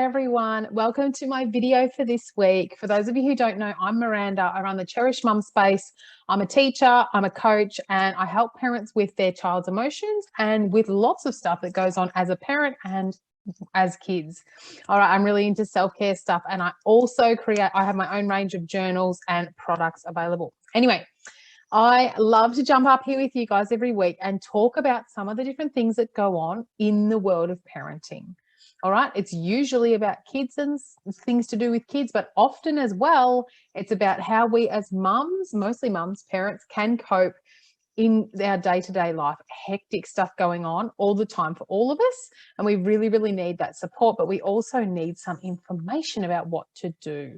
Hi everyone, welcome to my video for this week. For those of you who don't know, I'm Miranda. I run the Cherish Mum Space. I'm a teacher, I'm a coach, and I help parents with their child's emotions and with lots of stuff that goes on as a parent and as kids. All right, I'm really into self-care stuff, and I also I have my own range of journals and products available. Anyway, I love to jump up here with you guys every week and talk about some of the different things that go on in the world of parenting. All right, it's usually about kids and things to do with kids, but often as well, it's about how we as mums, mostly mums, parents, can cope in our day-to-day life. Hectic stuff going on all the time for all of us, and we really, really need that support, but we also need some information about what to do.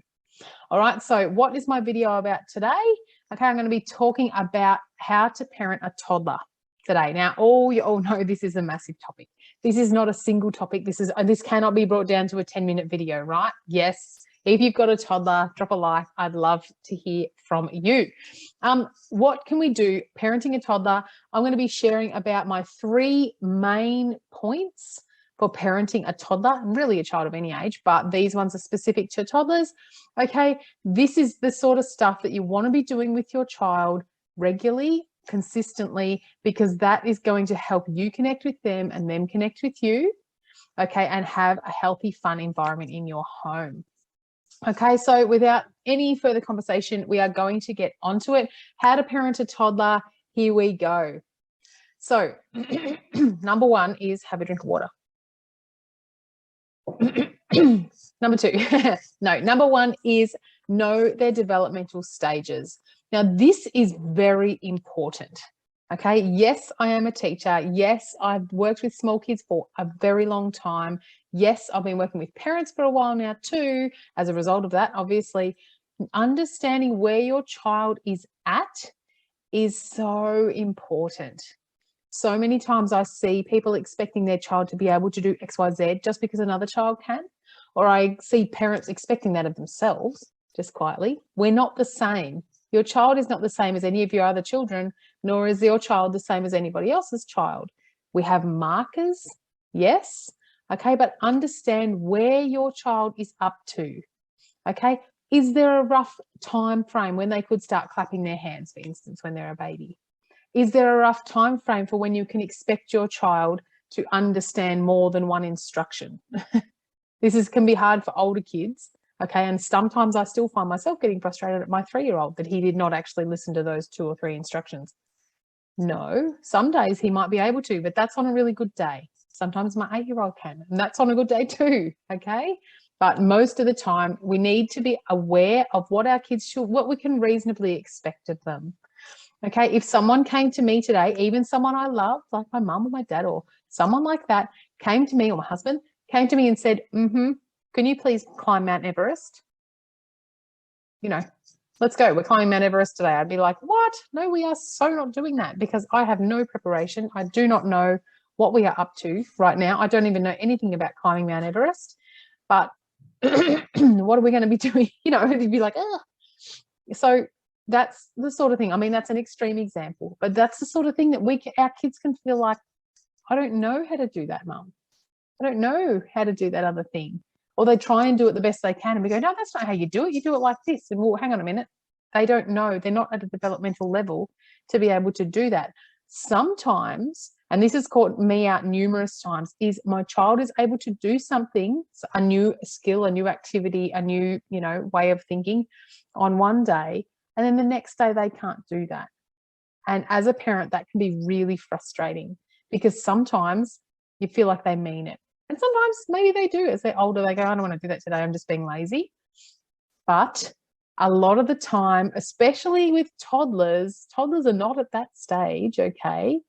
All right, so what is my video about today? Okay, I'm going to be talking about how to parent a toddler today. Now, you all know this is a massive topic. This is not a single topic. This cannot be brought down to a 10-minute video, right? Yes, if you've got a toddler, drop a like. I'd love to hear from you. What can we do parenting a toddler? I'm going to be sharing about my 3 main points for parenting a toddler, and really a child of any age, but these ones are specific to toddlers. Okay, this is the sort of stuff that you want to be doing with your child regularly, consistently, because that is going to help you connect with them and them connect with you, okay, and have a healthy, fun environment in your home. Okay, so without any further conversation, we are going to get onto it. How to parent a toddler, here we go. So number 1 is have a drink of water. Number 2, number 1 is know their developmental stages. Now, this is very important. Okay, yes, I am a teacher. Yes, I've worked with small kids for a very long time. Yes, I've been working with parents for a while now too. As a result of that, obviously, understanding where your child is at is so important. So many times I see people expecting their child to be able to do X, Y, Z just because another child can, or I see parents expecting that of themselves just quietly. We're not the same. Your child is not the same as any of your other children, nor is your child the same as anybody else's child. We have markers, yes, okay, but understand where your child is up to, okay? Is there a rough time frame when they could start clapping their hands, for instance, when they're a baby? Is there a rough time frame for when you can expect your child to understand more than one instruction? This can be hard for older kids, okay? And sometimes I still find myself getting frustrated at my 3-year-old that he did not actually listen to those 2 or 3 instructions. No, some days he might be able to, but that's on a really good day. Sometimes my 8-year-old can, and that's on a good day too, okay? But most of the time, we need to be aware of what our kids should, what we can reasonably expect of them. Okay, if someone came to me today, even someone I love, like my mum or my dad or someone like that, came to me, or my husband, came to me and said, can you please climb Mount Everest? You know, let's go. We're climbing Mount Everest today. I'd be like, what? No, we are so not doing that, because I have no preparation. I do not know what we are up to right now. I don't even know anything about climbing Mount Everest, but what are we going to be doing? You know, you'd be like, oh. So that's the sort of thing. I mean, that's an extreme example, but that's the sort of thing that our kids can feel like, I don't know how to do that, Mum. I don't know how to do that other thing. Or they try and do it the best they can, and we go, no, that's not how you do it. You do it like this. And well, hang on a minute. They don't know. They're not at a developmental level to be able to do that. Sometimes, and this has caught me out numerous times, is my child is able to do something, a new skill, a new activity, a new, way of thinking on one day, and then the next day they can't do that. And as a parent, that can be really frustrating, because sometimes you feel like they mean it. And sometimes maybe they do. As they're older, they go, I don't want to do that today. I'm just being lazy. But a lot of the time, especially with toddlers are not at that stage, okay?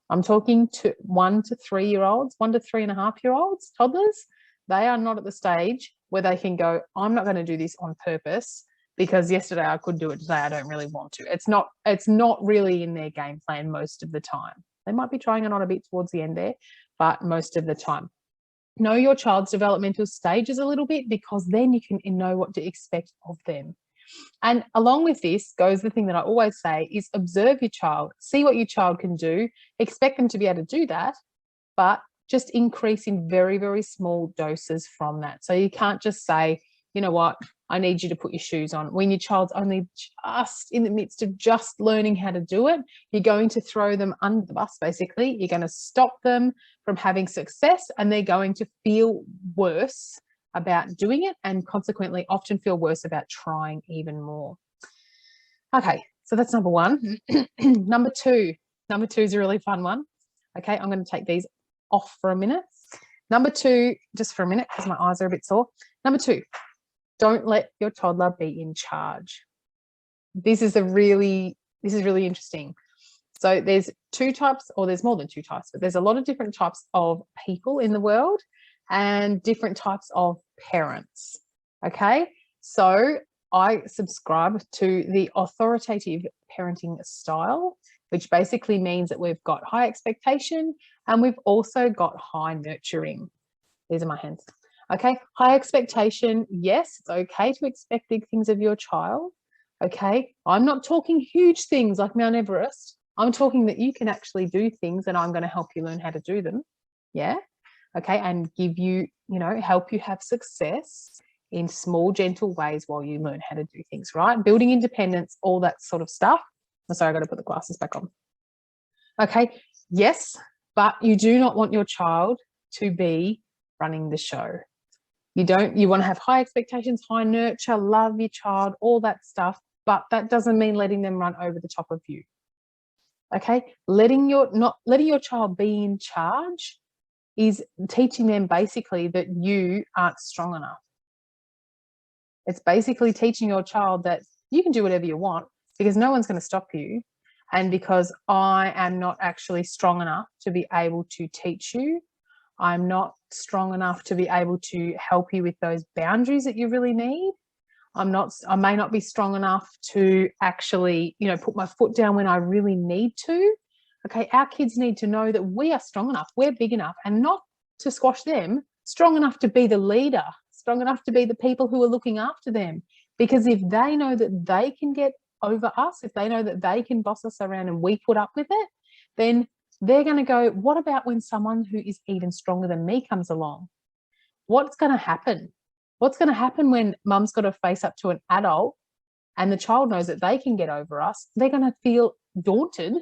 I'm talking to 1 to 3-year-olds, 1 to 3.5-year-olds, toddlers. They are not at the stage where they can go, I'm not going to do this on purpose because yesterday I could do it, today I don't really want to. It's not really in their game plan most of the time. They might be trying it on a bit towards the end there, but most of the time. Know your child's developmental stages a little bit, because then you can know what to expect of them. And along with this goes the thing that I always say is observe your child, see what your child can do, expect them to be able to do that, but just increase in very, very small doses from that. So you can't just say, you know what, I need you to put your shoes on. When your child's only just in the midst of just learning how to do it, you're going to throw them under the bus, basically. You're going to stop them from having success, and they're going to feel worse about doing it, and consequently often feel worse about trying even more. Okay, so that's number one. Number two is a really fun one. Okay, I'm going to take these off for a minute. Number two, just for a minute because my eyes are a bit sore. Number two, don't let your toddler be in charge. This is really interesting. So there's two types, or there's more than two types, but there's a lot of different types of people in the world and different types of parents. Okay, so I subscribe to the authoritative parenting style, which basically means that we've got high expectation and we've also got high nurturing. These are my hands. Okay, high expectation, yes, it's okay to expect big things of your child. Okay, I'm not talking huge things like Mount Everest. I'm talking that you can actually do things and I'm going to help you learn how to do them. Yeah, okay, and give you, help you have success in small, gentle ways while you learn how to do things, right? Building independence, all that sort of stuff. I'm sorry, I got to put the glasses back on. Okay, yes, but you do not want your child to be running the show. You want to have high expectations, high nurture, love your child, all that stuff, but that doesn't mean letting them run over the top of you. Okay, not letting your child be in charge is teaching them basically that you aren't strong enough. It's basically teaching your child that you can do whatever you want because no one's going to stop you, and because I am not actually strong enough to be able to teach you. I'm not strong enough to be able to help you with those boundaries that you really need. I may not be strong enough to actually, put my foot down when I really need to. Okay, our kids need to know that we are strong enough, we're big enough, and not to squash them, strong enough to be the leader, strong enough to be the people who are looking after them. Because if they know that they can get over us, if they know that they can boss us around and we put up with it, then they're going to go, what about when someone who is even stronger than me comes along? What's going to happen? What's going to happen when mum's got to face up to an adult and the child knows that they can get over us? They're going to feel daunted.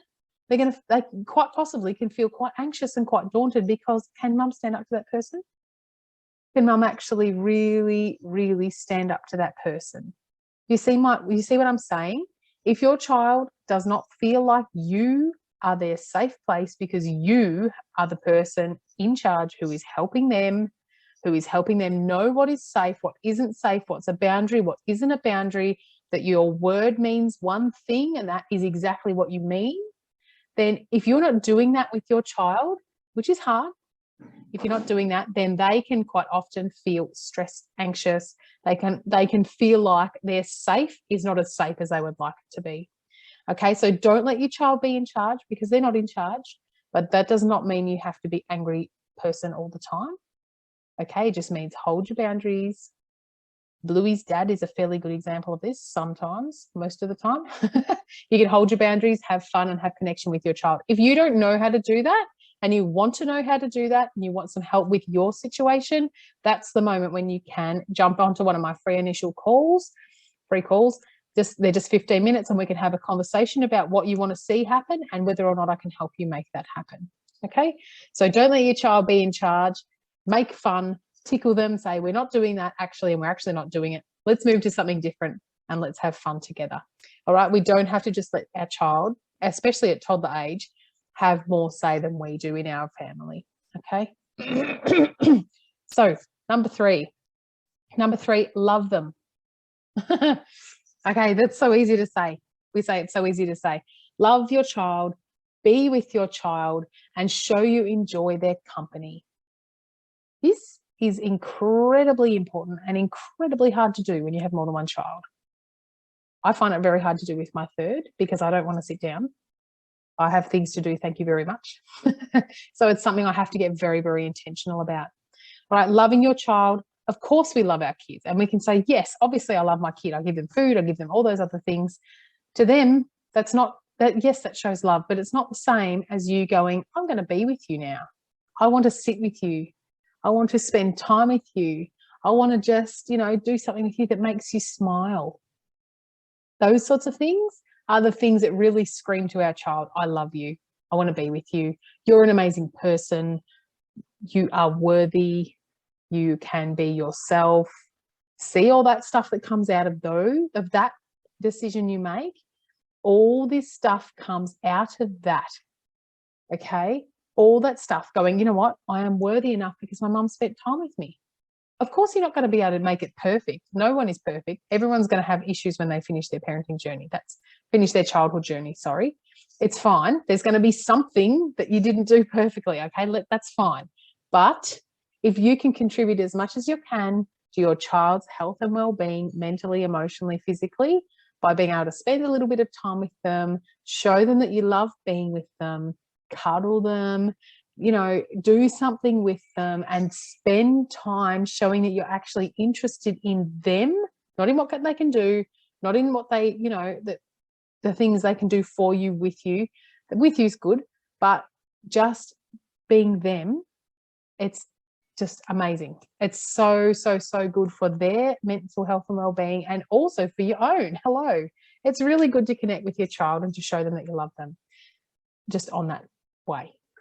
They quite possibly can feel quite anxious and quite daunted because can mum stand up to that person? Can mum actually really, really stand up to that person? You see what I'm saying? If your child does not feel like you are their safe place because you are the person in charge who is helping them know what is safe, what isn't safe, what's a boundary, what isn't a boundary, that your word means one thing and that is exactly what you mean, then if you're not doing that with your child, which is hard, if you're not doing that, then they can quite often feel stressed, anxious. They can feel like their safe is not as safe as they would like it to be. Okay, so don't let your child be in charge because they're not in charge, but that does not mean you have to be angry person all the time. Okay, it just means hold your boundaries. Bluey's dad is a fairly good example of this sometimes, most of the time. You can hold your boundaries, have fun and have connection with your child. If you don't know how to do that and you want to know how to do that and you want some help with your situation, that's the moment when you can jump onto one of my free calls. They're just 15 minutes and we can have a conversation about what you want to see happen and whether or not I can help you make that happen. Okay, so don't let your child be in charge. Make fun, tickle them, say we're not doing that actually and we're actually not doing it. Let's move to something different and let's have fun together. All right, we don't have to just let our child, especially at toddler age, have more say than we do in our family. Okay. So number three, love them. Okay, that's so easy to say. We say it's so easy to say. Love your child, be with your child, and show you enjoy their company. This is incredibly important and incredibly hard to do when you have more than one child. I find it very hard to do with my third because I don't want to sit down. I have things to do, thank you very much. So it's something I have to get very, very intentional about. All right, loving your child. Of course we love our kids and we can say, yes, obviously I love my kid. I give them food, I give them all those other things. To them, yes, that shows love, but it's not the same as you going, I'm going to be with you now. I want to sit with you. I want to spend time with you. I want to just, do something with you that makes you smile. Those sorts of things are the things that really scream to our child, I love you. I want to be with you. You're an amazing person. You are worthy. You can be yourself. See all that stuff that comes out of that decision you make. All this stuff comes out of that. Okay? All that stuff going, you know what? I am worthy enough because my mum spent time with me. Of course, you're not going to be able to make it perfect. No one is perfect. Everyone's going to have issues when they finish their parenting journey. Finish their childhood journey, sorry. It's fine. There's going to be something that you didn't do perfectly, okay? That's fine. But if you can contribute as much as you can to your child's health and well-being, mentally, emotionally, physically, by being able to spend a little bit of time with them, show them that you love being with them, cuddle them, do something with them and spend time showing that you're actually interested in them, not in what they can do, not in what they, the things they can do for you, with you. With you is good, but just being them, it's just amazing. It's so, so, so good for their mental health and well-being, and also for your own. Hello. It's really good to connect with your child and to show them that you love them just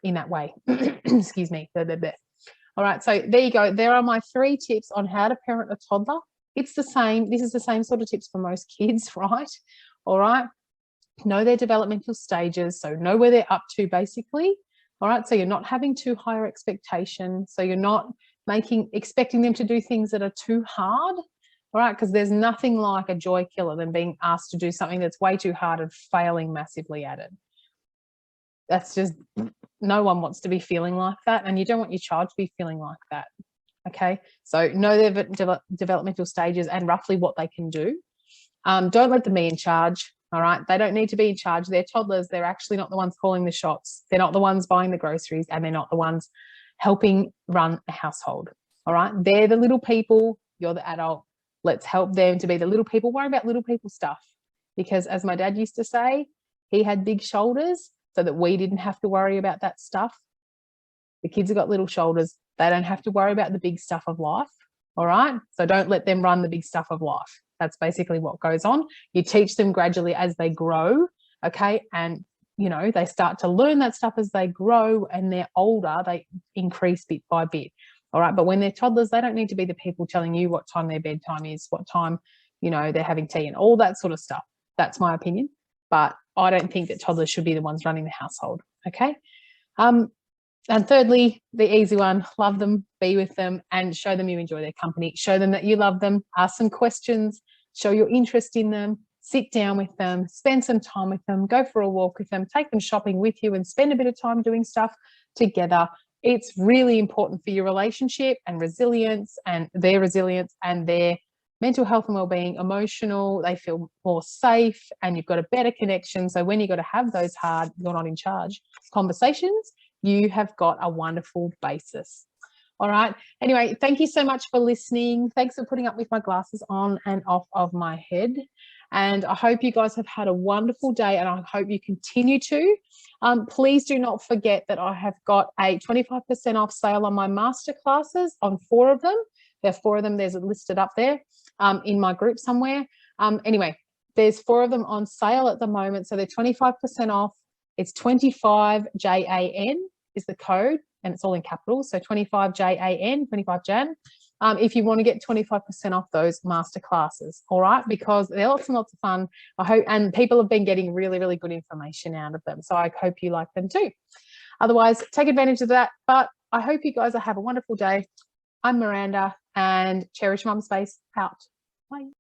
in that way. Excuse me. All right. So there you go. There are my 3 tips on how to parent a toddler. It's the same. This is the same sort of tips for most kids, right? All right. Know their developmental stages. So know where they're up to, basically. All right. So you're not having too high expectations. So you're not expecting them to do things that are too hard. All right. Because there's nothing like a joy killer than being asked to do something that's way too hard and failing massively at it. That's just, no one wants to be feeling like that, and you don't want your child to be feeling like that. Okay, so know their developmental stages and roughly what they can do. Don't let them be in charge. All right, they don't need to be in charge. They're toddlers. They're actually not the ones calling the shots. They're not the ones buying the groceries, and they're not the ones helping run a household. All right, they're the little people. You're the adult. Let's help them to be the little people. Worry about little people stuff, because as my dad used to say, he had big shoulders so that we didn't have to worry about that stuff. The kids have got little shoulders. They don't have to worry about the big stuff of life. All right. So don't let them run the big stuff of life. That's basically what goes on. You teach them gradually as they grow. Okay. And, they start to learn that stuff as they grow, and they're older, they increase bit by bit. All right. But when they're toddlers, they don't need to be the people telling you what time their bedtime is, what time, they're having tea and all that sort of stuff. That's my opinion. But I don't think that toddlers should be the ones running the household. Okay. And thirdly, the easy one, love them, be with them, and show them you enjoy their company. Show them that you love them. Ask some questions. Show your interest in them. Sit down with them. Spend some time with them. Go for a walk with them. Take them shopping with you and spend a bit of time doing stuff together. It's really important for your relationship and resilience, and their mental health and well-being, emotional, they feel more safe, and you've got a better connection. So when you've got to have those hard, you're not in charge conversations, you have got a wonderful basis. All right. Anyway, thank you so much for listening. Thanks for putting up with my glasses on and off of my head. And I hope you guys have had a wonderful day, and I hope you continue to. Please do not forget that I have got a 25% off sale on my masterclasses on 4 of them. There are 4 of them. There's it listed up there in my group somewhere. Anyway, there's 4 of them on sale at the moment. So they're 25% off. It's 25JAN is the code, and it's all in capitals. So 25JAN, 25Jan. If you want to get 25% off those masterclasses, all right, because they're lots and lots of fun. I hope, and people have been getting really, really good information out of them. So I hope you like them too. Otherwise, take advantage of that. But I hope you guys have a wonderful day. I'm Miranda, and Cherish Mum Space out. Bye.